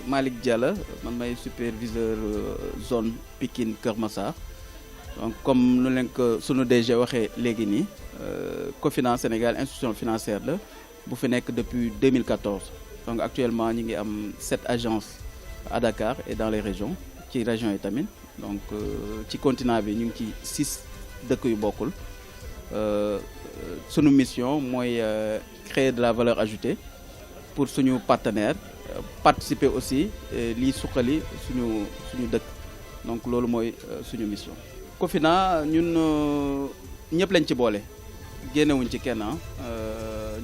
Malick Diala man may superviseur zone Pikine Kër Massar donc comme nu leen ko sunu DG waxee léegi nii Cofina Sénégal institution financière la bu fi nekk depuis 2014 donc actuellement ñi ngi am 7 agences à Dakar et dans les régions ci régions yi tamit donc ci continent bi ñu ngi ci 6 dëkk yu bokkul sunu mission mooy créer de la valeur ajoutée pour suñu partenaire participer aussi liy suqali suñu dëkk donc loolu mooy suñu mission. Cofina ñun ñëpp lañ ci boole génnewuñ ci kenn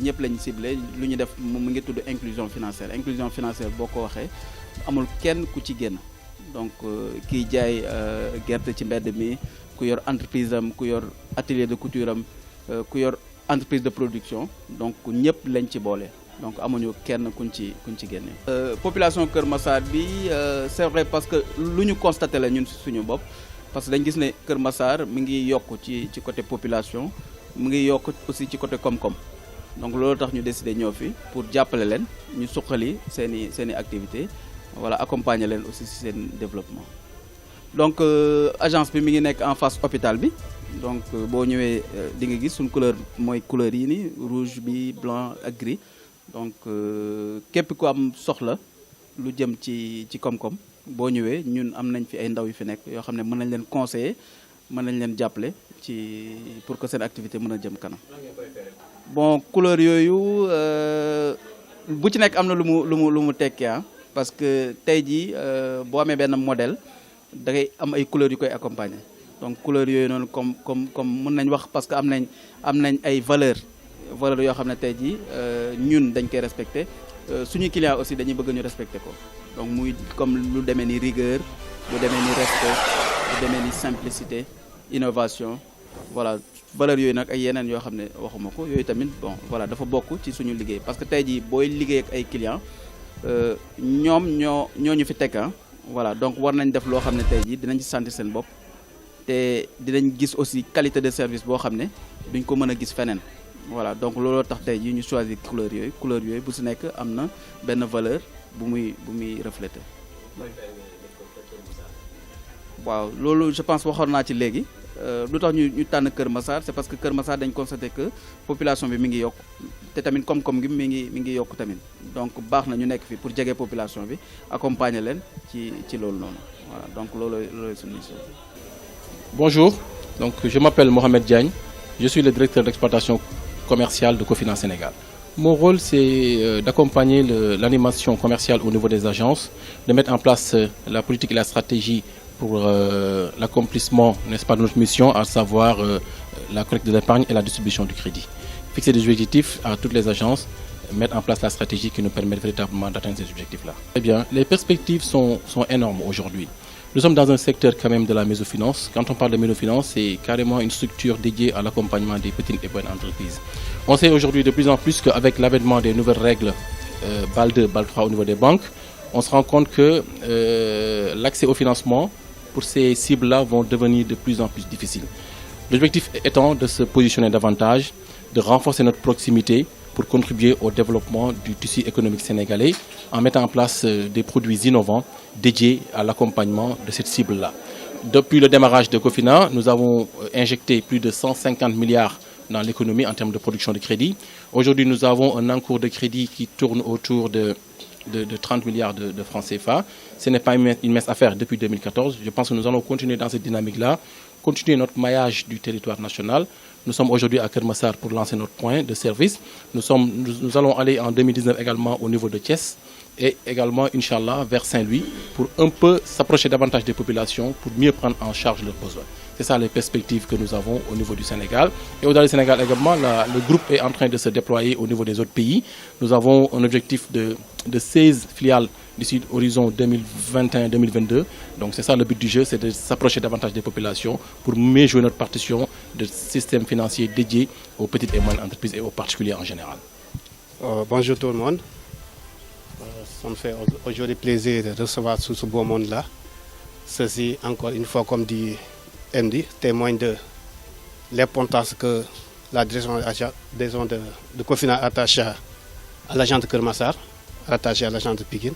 ñëpp lañ ciblé lu ñu def mu ngi tudd inclusion financière boo ko waxee amul kenn ku ci génn donc kiy jaay gerte ci mbedd mi ku yor entreprise am ku yor atelier de couture am ku yor entreprise de production donc ñëpp lañ ci boole donc amuñu kenn kuñ ci génne. population Kër Massar bi c'est vrai parce que lu ñu constaté la ñun suñu bopp parce que dañ gis ne Kër Massar mi ngi yokk ci côté population mu ngi yokk aussi ci côté koom-koom donc loolu tax ñu décidé ñëw fi pour jàppale leen ñu suqali seeni activité voilà accompagner leen aussi ci seen développement. donc agence bi mi ngi nekk en face hôpital bi donc boo ñëwee di nga gis suñu couleur mooy couleur yi ni rouge bi blanc ak gris donc képp ku am soxla lu jëm ci koom-koom boo ñëwee ñun am nañ fi ay ndaw yu fi nekk yoo xam ne mën nañ leen conseiller mën nañ leen jàppale ci pour que seen activité mën a jëm kanam. bon couleur yooyu bu ci nekk am na lu mu tekki parce que tey jii boo amee benn modèle da ngay am ay couleurs yu koy accompagner donc couleurs yooyu noonu comme mën nañ wax parce que am nañ ay valeurs yoo xam ne tey jii ñun dañ koy respecter suñuy clients aussi dañuy bëgg ñu respecter ko donc muy comme lu demee ni rigueur lu demee ni respect lu demee ni simplicité innovation voilà valeurs yooyu nag ay yeneen yoo xam ne waxuma ko yooyu tamit bon voilà dafa bokk ci suñu liggéey parce que tey jii booy liggéey ak ay clients ñoom ñoo ñu fi teg voilà donc war nañ def loo xam ne tey jii dinañ ci sentir seen bopp te dinañ gis aussi qualité de service boo xam ne duñ ko mën a gis feneen voilà donc looloo tax tey jii ñu choisir couleur yooyu bu si nekk am na benn valeur bu muy refléter. waaw loolu je pense waxoon naa ci léegi lu tax ñu tànn Kër Massar c'est parce que Kër Massar dañ constaté que population bi mi ngi yokk te tamit koom-koom gi mi ngi yokk tamit donc baax na ñu nekk fi pour jege population bi accompagner leen ci loolu noonu voilà donc loolu suñu mission. Bonjour, donc je m'appelle Mohamed Diagne, je suis le directeur d'exploitation commerciale de Cofina Sénégal. Mon rôle, c'est d'accompagner l'animation commerciale au niveau des agences, de mettre en place la politique et la stratégie pour l'accomplissement, n'est-ce pas, de notre mission, à savoir la collecte de l'épargne et la distribution du crédit. Fixer des objectifs à toutes les agences, mettre en place la stratégie qui nous permet véritablement d'atteindre ces objectifs-là. Eh bien, les perspectives sont énormes aujourd'hui. Nous sommes dans un secteur quand même de la microfinance. Quand on parle de microfinance, c'est carrément une structure dédiée à l'accompagnement des petites et moyennes entreprises. On sait aujourd'hui de plus en plus qu'avec l'avènement des nouvelles règles BAL 2, BAL 3 au niveau des banques, on se rend compte que l'accès au financement pour ces cibles-là vont devenir de plus en plus difficiles. L'objectif étant de se positionner davantage, de renforcer notre proximité pour contribuer au développement du tissu économique sénégalais en mettant en place des produits innovants dédiés à l'accompagnement de cette cible-là. Depuis le démarrage de Cofina, nous avons injecté plus de 150 milliards dans l'économie en termes de production de crédit. Aujourd'hui, nous avons un encours de crédit qui tourne autour de 30 milliards de francs CFA. Ce n'est pas une mince affaire depuis 2014. Je pense que nous allons continuer dans cette dynamique-là, continuer notre maillage du territoire national. Nous sommes aujourd'hui à Kër Massar pour lancer notre point de service. Nous allons aller en 2019 également au niveau de Thiès et également, Inch'Allah, vers Saint-Louis pour un peu s'approcher davantage des populations pour mieux prendre en charge leurs besoins. C'est ça les perspectives que nous avons au niveau du Sénégal. Et au-delà du Sénégal également, le groupe est en train de se déployer au niveau des autres pays. Nous avons un objectif de 16 filiales d'ici horizon 2021-2022. Donc c'est ça le but du jeu, c'est de s'approcher davantage des populations pour mieux jouer notre partition de système financier dédié aux petites et moyennes entreprises et aux particuliers en général. Bonjour tout le monde. Ça me fait aujourd'hui plaisir de recevoir tout ce beau monde-là. Ceci, encore une fois, comme dit MD, témoigne de l'importance que la direction de Cofina attache à l'agent de Kër Massar. rattaché à l'agence de Pikine.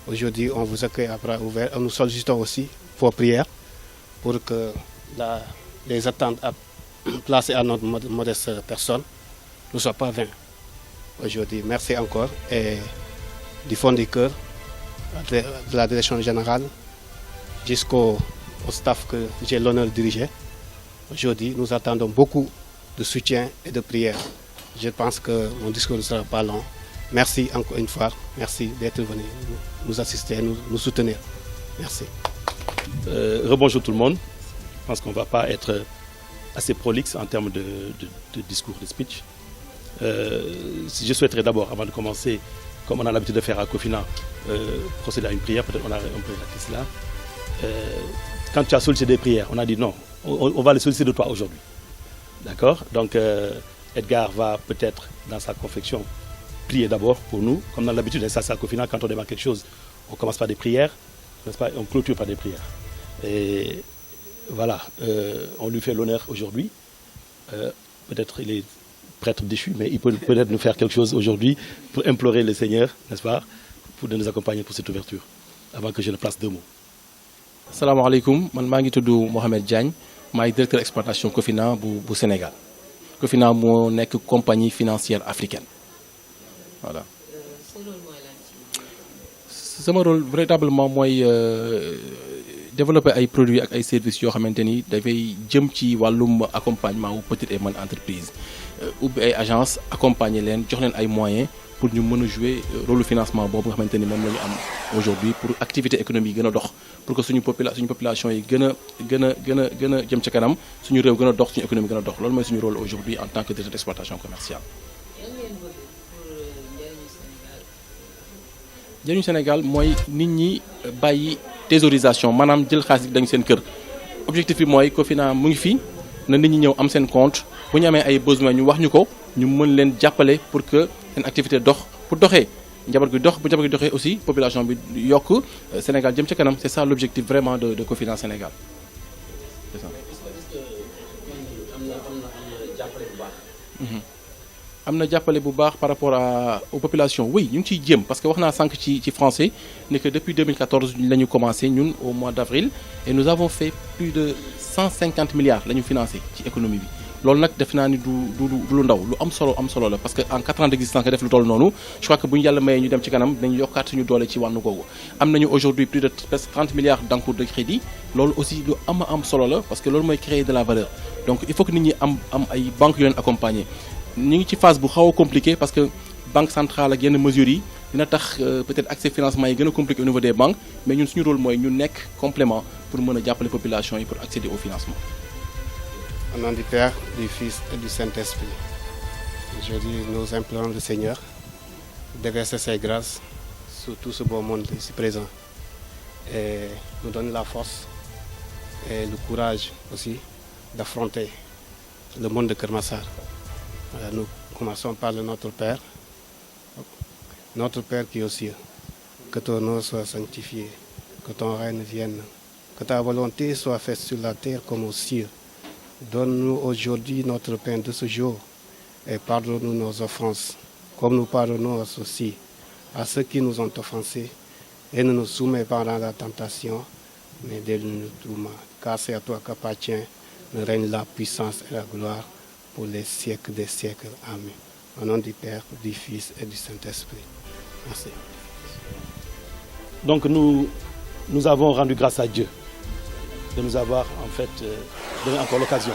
Aujourd'hui, on vous accueille à bras ouverts. Nous sollicitons aussi vos prières pour que les attentes placées à notre modeste personne ne soient pas vaines. Aujourd'hui, merci encore et du fond du cœur, de la direction générale jusqu'au staff que j'ai l'honneur de diriger. Aujourd'hui, nous attendons beaucoup de soutien et de prières. Je pense que mon discours ne sera pas long. Merci encore une fois. Merci d'être venu nous assister, nous soutenir. Merci. Rebonjour tout le monde. Je pense qu'on ne va pas être assez prolixe en termes de discours, de speech. Je souhaiterais d'abord, avant de commencer, comme on a l'habitude de faire à Cofina, procéder à une prière. Peut-être on a un peu raté cela. Quand tu as sollicité des prières, on a dit non, on va les solliciter de toi aujourd'hui. D'accord? Donc Edgar va peut-être, dans sa confection, prier d'abord pour nous. Comme on a l'habitude de ça à Cofina, quand on démarre quelque chose, on commence par des prières, n'est-ce pas? On clôture par des prières. Et voilà, on lui fait l'honneur aujourd'hui. Peut-être il est prêtre déchu, mais il peut peut-être nous faire quelque chose aujourd'hui pour implorer le Seigneur, n'est-ce pas, pour nous accompagner pour cette ouverture, avant que je ne place deux mots. Salam alaikum, man maa ngi tudd Mohamed Diagne, maay directeur exploitation Cofina bu Sénégal. Cofina moo nekk compagnie financière africaine. Voilà. Sama rôle véritablement mooy développer ay produits ak ay services yoo xamante ni dafay jëm ci wàllum accompagnement wu petite et moyenne entreprise. Ubbi ay agence accompagner leen jox leen ay moyens pour ñu mën a jouer rôle financement boobu nga xamante ni moom la ñu am aujourd'hui pour activité économique gën a dox pour que suñu population yi gën a jëm ci kanam suñu réew gën a dox suñu économie gën a dox loolu mooy suñu rôle aujourd'hui en tant que directeur d'exploitation commerciale. njëriñu Sénégal mooy nit ñi bàyyi thésaurisation maanaam jël xaalis dañu seen kër objectif bi mooy Cofina mu ngi fi na nit ñi ñëw am seen compte bu ñu amee ay besoins ñu wax ñu ko ñu mën leen jàppale pour que seen activité dox bu doxee njaboot gi dox bu njaboot gi doxee aussi population bi yokk Sénégal jëm ca kanam c'est ça l'objectif vraiment de Cofina Sénégal c'est ça. am na jàppale bu baax par rapport aux populations oui ñu ngi ciy jéem parce que wax naa sànq ci français ne que depuis 2014 la ñu commencé ñun au mois d'avril et nous avons fait plus de 150 milliards la ñu financé ci économie bi loolu nag def naa ni du lu ndaw lu am solo la parce que en 4 ans d'existence nga def lu toll noonu je crois que bu ñu yàlla mayee ñu dem ci kanam dañu yokkaat suñu doole ci wàllu googu am nañu aujourd'hui plus de presque 30 milliards d'encours de crédit loolu aussi lu am solo la parce que loolu mooy créer de la valeur donc il faut que nit ñi am ay banques yu leen accompagner ñu ngi ci phase bu xaw a compliqué parce que banque centrale ak yenn mesures yi dina tax peut-être accès financement yi gën a compliqué au niveau des banques mais ñun suñu rôle mooy ñu nekk complément pour mën a jàppale population yi pour accéder au financement. Au nom du Père, du Fils et du Saint-Esprit, aujourd'hui nous implorons le Seigneur de verser ses grâces sur tout ce beau monde ici présent et nous donne la force et le courage aussi d'affronter le monde de Keur Massar. Nous commençons par notre Père qui est aux cieux. Que ton nom soit sanctifié, que ton règne vienne, que ta volonté soit faite sur la terre comme aux cieux. Donne-nous aujourd'hui notre pain de ce jour et pardonne-nous nos offenses, comme nous pardonnons aussi à ceux qui nous ont offensés. Et ne nous soumets pas dans la tentation, mais délivre-nous du mal. Car c'est à toi qu'appartient le règne, la puissance et la gloire pour les siècles des siècles. Amen. Au nom du Père, du Fils et du Saint-Esprit. Merci. Donc nous avons rendu grâce à Dieu de nous avoir en fait donné encore l'occasion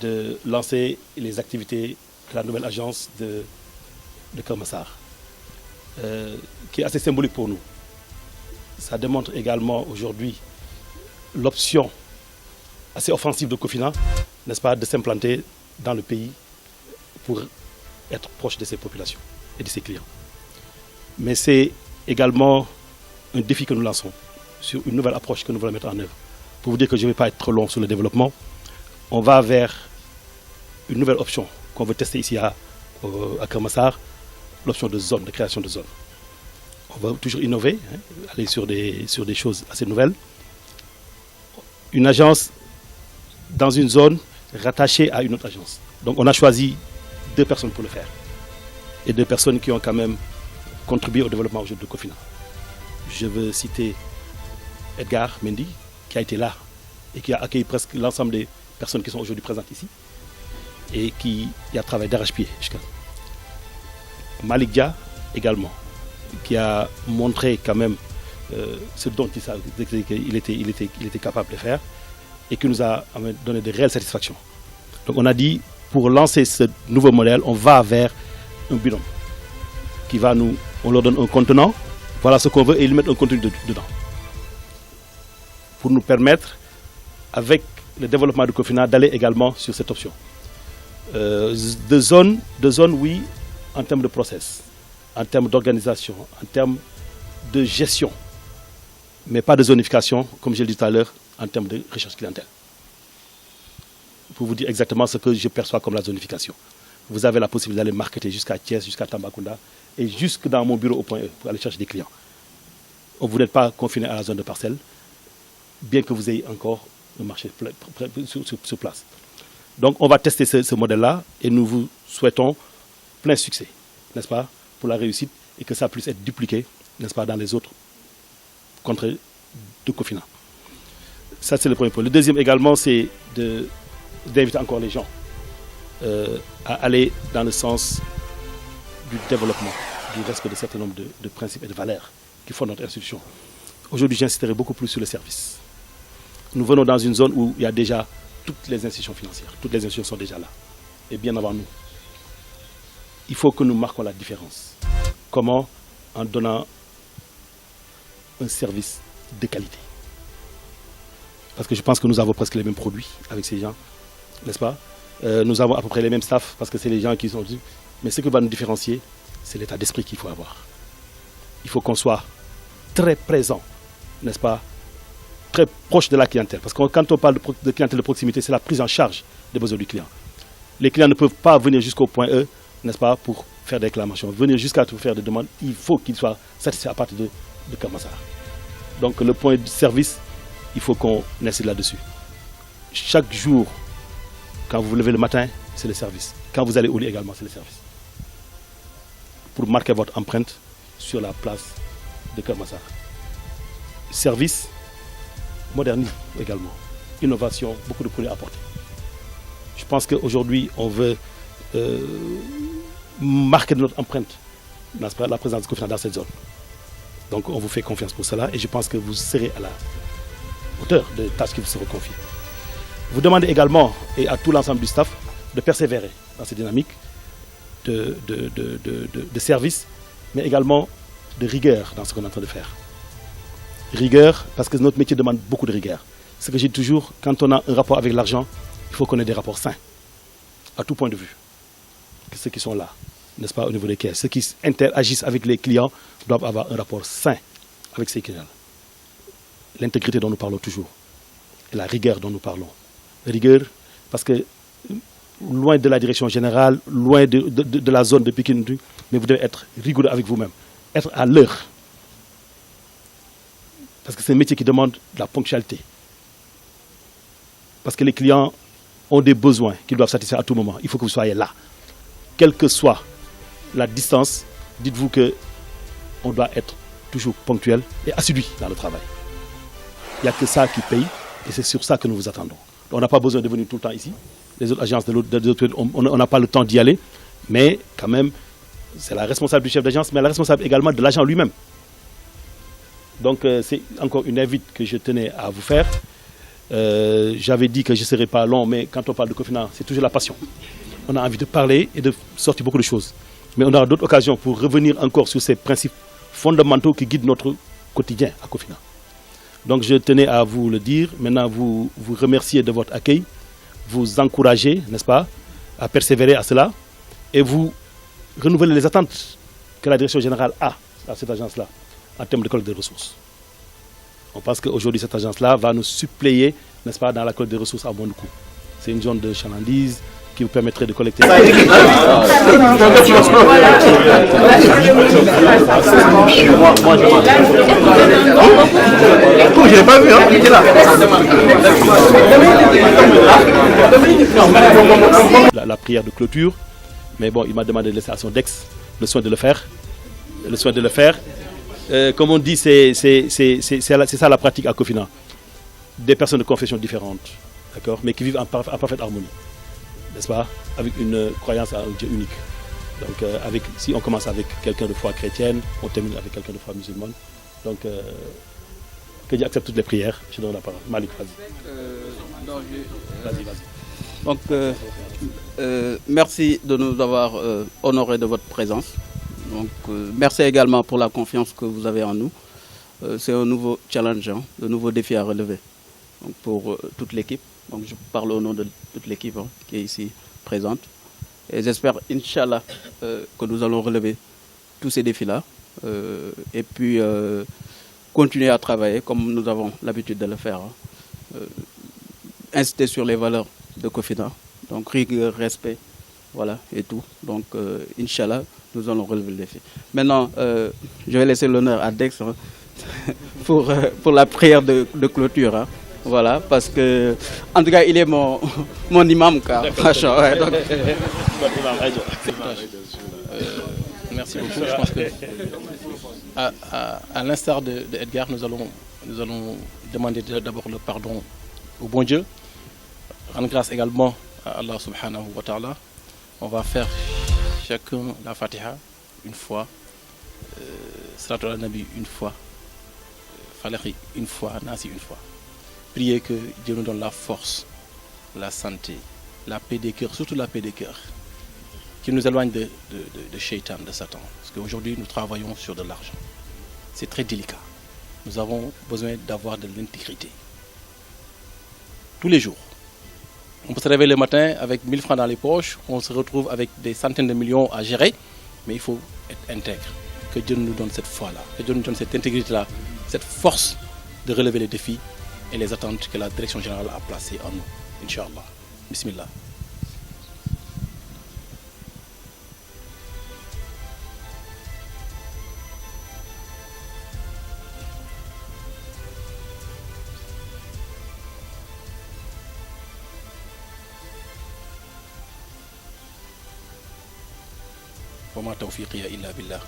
de lancer les activités de la nouvelle agence de Keur Massar, qui est assez symbolique pour nous. Ça démontre également aujourd'hui l'option assez offensive de Cofina, n'est-ce pas, de s'implanter dans le pays pour être proche de ses populations et de ses clients. Mais c'est également un défi que nous lançons sur une nouvelle approche que nous voulons mettre en œuvre. Pour vous dire que je ne vais pas être trop long sur le développement, on va vers une nouvelle option qu'on veut tester ici à Keur Massar, l'option de zone, de création de zone. On va toujours innover, aller sur des choses assez nouvelles. Une agence dans une zone rattachée à une autre agence. Donc on a choisi 2 personnes pour le faire. Et 2 personnes qui ont quand même contribuer au développement aujourd'hui de Cofina. Je veux citer Edgar Mendy, qui a été là et qui a accueilli presque l'ensemble des personnes qui sont aujourd'hui présentes ici et qui a travaillé d'arrache-pied jusqu'à Malik Dia également, qui a montré quand même ce dont il était capable de faire et qui nous a donné de réelles satisfactions. Donc on a dit, pour lancer ce nouveau modèle, on va vers un binôme qui va nous, on leur donne un contenant, voilà ce qu'on veut et ils mettent un contenu dedans. Pour nous permettre, avec le développement de Cofina, d'aller également sur cette option. De zone, oui, en termes de process, en termes d'organisation, en termes de gestion, mais pas de zonification, comme je l'ai dit tout à l'heure, en termes de recherche clientèle. Pour vous dire exactement ce que je perçois comme la zonification. Vous avez la possibilité d'aller marketer jusqu'à Thiès, jusqu'à Tambacounda, et jusque dans mon bureau au point E, pour aller chercher des clients. Vous n'êtes pas confiné à la zone de parcelle, bien que vous ayez encore le marché sur place. Donc on va tester ce modèle-là, et nous vous souhaitons plein succès, n'est-ce pas, pour la réussite, et que ça puisse être dupliqué, n'est-ce pas, dans les autres contrées de Cofina. Ça, c'est le premier point. Le deuxième également, c'est d'inviter encore les gens à aller dans le sens du développement, du respect de certain nombre de principes et de valeurs qui font notre institution. Aujourd'hui, j'insisterai beaucoup plus sur le service. Nous venons dans une zone où il y a déjà toutes les institutions financières. Toutes les institutions sont déjà là, et bien avant nous. Il faut que nous marquions la différence. Comment? En donnant un service de qualité. Parce que je pense que nous avons presque les mêmes produits avec ces gens, n'est-ce pas? Nous avons à peu près les mêmes staffs parce que c'est les gens qui sont... Mais ce qui va nous différencier, c'est l'état d'esprit qu'il faut avoir. Il faut qu'on soit très présent, n'est-ce pas? Très proche de la clientèle. Parce que quand on parle de clientèle de proximité, c'est la prise en charge des besoins du client. Les clients ne peuvent pas venir jusqu'au point E, n'est-ce pas, pour faire des réclamations. Venir jusqu'à faire des demandes, il faut qu'ils soient satisfaits à partir de Keur Massar. Donc le point de service, il faut qu'on insiste là-dessus. Chaque jour, quand vous vous levez le matin, c'est le service. Quand vous allez au lit également, c'est le service. Pour marquer votre empreinte sur la place de Keur Massar. Service, modernisme également. Innovation, beaucoup de produits apportés. Je pense qu'aujourd'hui, on veut marquer notre empreinte, la présence de Cofina dans cette zone. Donc on vous fait confiance pour cela et je pense que vous serez à la hauteur des tâches qui vous seront confiées. Vous demandez également, et à tout l'ensemble du staff, de persévérer dans cette dynamique de service, mais également de rigueur dans ce qu'on est en train de faire. Rigueur, parce que notre métier demande beaucoup de rigueur. Ce que j'ai toujours, quand on a un rapport avec l'argent, il faut qu'on ait des rapports sains, à tout point de vue. Ceux qui sont là, n'est-ce pas, au niveau des caisses, ceux qui interagissent avec les clients doivent avoir un rapport sain avec ces clients. L'intégrité dont nous parlons toujours, et la rigueur dont nous parlons. Rigueur, parce que loin de la direction générale, loin de la zone de Pikine, mais vous devez être rigoureux avec vous-même, être à l'heure. Parce que c'est un métier qui demande de la ponctualité. Parce que les clients ont des besoins qu'ils doivent satisfaire à tout moment. Il faut que vous soyez là. Quelle que soit la distance, dites-vous qu'on doit être toujours ponctuel et assidu dans le travail. Il n'y a que ça qui paye et c'est sur ça que nous vous attendons. On n'a pas besoin de venir tout le temps ici. Les autres agences, on n'a pas le temps d'y aller. Mais quand même, c'est la responsable du chef d'agence, mais la responsable également de l'agent lui-même. Donc c'est encore une invite que je tenais à vous faire. J'avais dit que je ne serais pas long, mais quand on parle de Cofina, c'est toujours la passion. On a envie de parler et de sortir beaucoup de choses. Mais on aura d'autres occasions pour revenir encore sur ces principes fondamentaux qui guident notre quotidien à Cofina. Donc je tenais à vous le dire. Maintenant, vous remercier de votre accueil, vous encourager, n'est-ce pas, à persévérer à cela et vous renouveler les attentes que la direction générale a à cette agence-là en termes de collecte de ressources. On pense qu'aujourd'hui, cette agence-là va nous suppléer, n'est-ce pas, dans la collecte de ressources à bon coût. C'est une zone de chalandise qui vous permettrait de collecter. Je l'ai pas vu, hein, il était là. La prière de clôture, mais bon, il m'a demandé de laisser à son Dex le soin de le faire. le soin de le faire. Comme on dit, c'est ça la pratique à Cofina. Des personnes de confessions différentes, d'accord, mais qui vivent en parfaite harmonie, n'est-ce pas, avec une croyance à un Dieu unique. Donc, si on commence avec quelqu'un de foi chrétienne, on termine avec quelqu'un de foi musulmane. Donc, que Dieu accepte toutes les prières. Je donne la parole. Malik, vas-y. Vas-y. Donc, merci de nous avoir honorés de votre présence. Donc, merci également pour la confiance que vous avez en nous. C'est un nouveau challenge, de nouveaux défis à relever. Donc, pour toute l'équipe. Donc, je parle au nom de toute l'équipe qui est ici présente. Et j'espère, Inch'Allah, que nous allons relever tous ces défis-là. Et puis, continuer à travailler comme nous avons l'habitude de le faire. Insister sur les valeurs de Cofina. Donc, rigueur, respect, voilà, et tout. Donc, Inch'Allah, nous allons relever le défi. Maintenant, je vais laisser l'honneur à Dex pour la prière de clôture. Voilà, parce que, en tout cas, il est mon imam, car. Ouais, donc... Merci beaucoup. Je pense que, à l'instar de Edgar, nous allons demander d'abord le pardon au bon Dieu, rendre grâce également à Allah subhanahu wa ta'ala. On va faire chacun la Fatiha une fois, Salatul ala Nabi une fois, Falaqi une fois, Nasi une fois. Priez que Dieu nous donne la force, la santé, la paix des cœurs, surtout la paix des cœurs, qui nous éloigne de Shaitan, de Satan. Parce qu'aujourd'hui, nous travaillons sur de l'argent. C'est très délicat. Nous avons besoin d'avoir de l'intégrité. Tous les jours. On peut se réveiller le matin avec 1000 francs dans les poches, on se retrouve avec des centaines de millions à gérer, mais il faut être intègre. Que Dieu nous donne cette foi-là, que Dieu nous donne cette intégrité-là, cette force de relever les défis et les attentes que la direction générale a placées en nous. Inch'Allah. Bismillah. وما توفيقي إلا بالله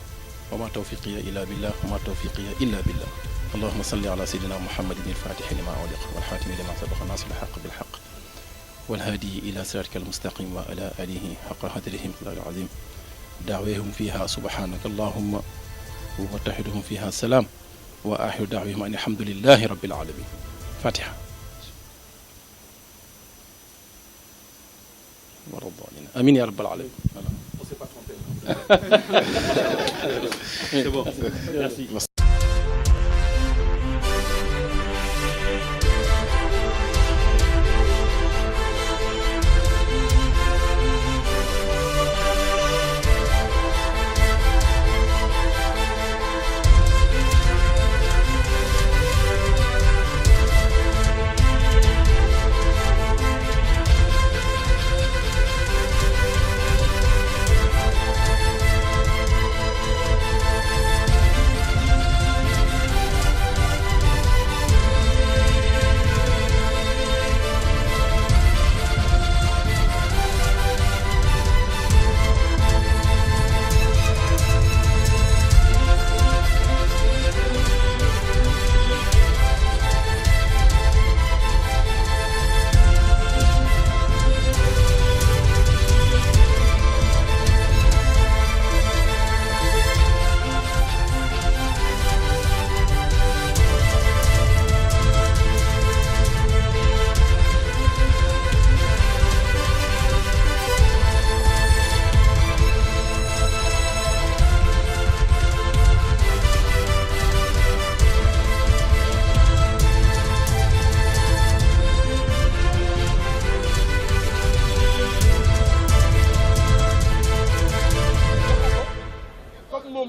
وما توفيقي إلا بالله وما توفيقي إلا بالله اللهم صل على سيدنا محمد الفاتح لما أغلق والحاتم لما سبق الناصر الحق بالحق والهادي إلى صراطك المستقيم وعلى آله حق قدره مقداره العظيم دعويهم فيها سبحانك اللهم وتحدهم فيها السلام وآخر دعوهم أن الحمد لله رب العالمين. فاتحة. آمين يا رب العالمين. C'est bon. Merci.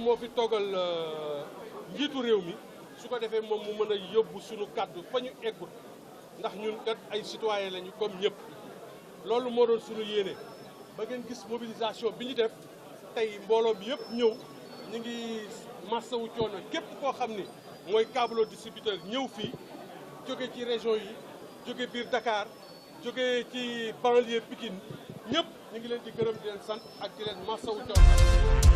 moo fi toogal njiitu réew mi su ko defee moom mu mën a yóbbu suñu kàddu fa ñu eggut ndax ñun kat ay citoyen lañu comme ñëpp loolu moo doon suñu yéene ba ngeen gis mobilisation bi ñu def tey mbooloo bi yëpp ñëw ñu ngi massawu coono képp koo xam ni mooy câble distributeur ñëw fii jóge ci région yi jóge biir Dakar jóge ci banlieue Pikine ñëpp ñu ngi leen di gërëm di leen sant ak di leen massawu coono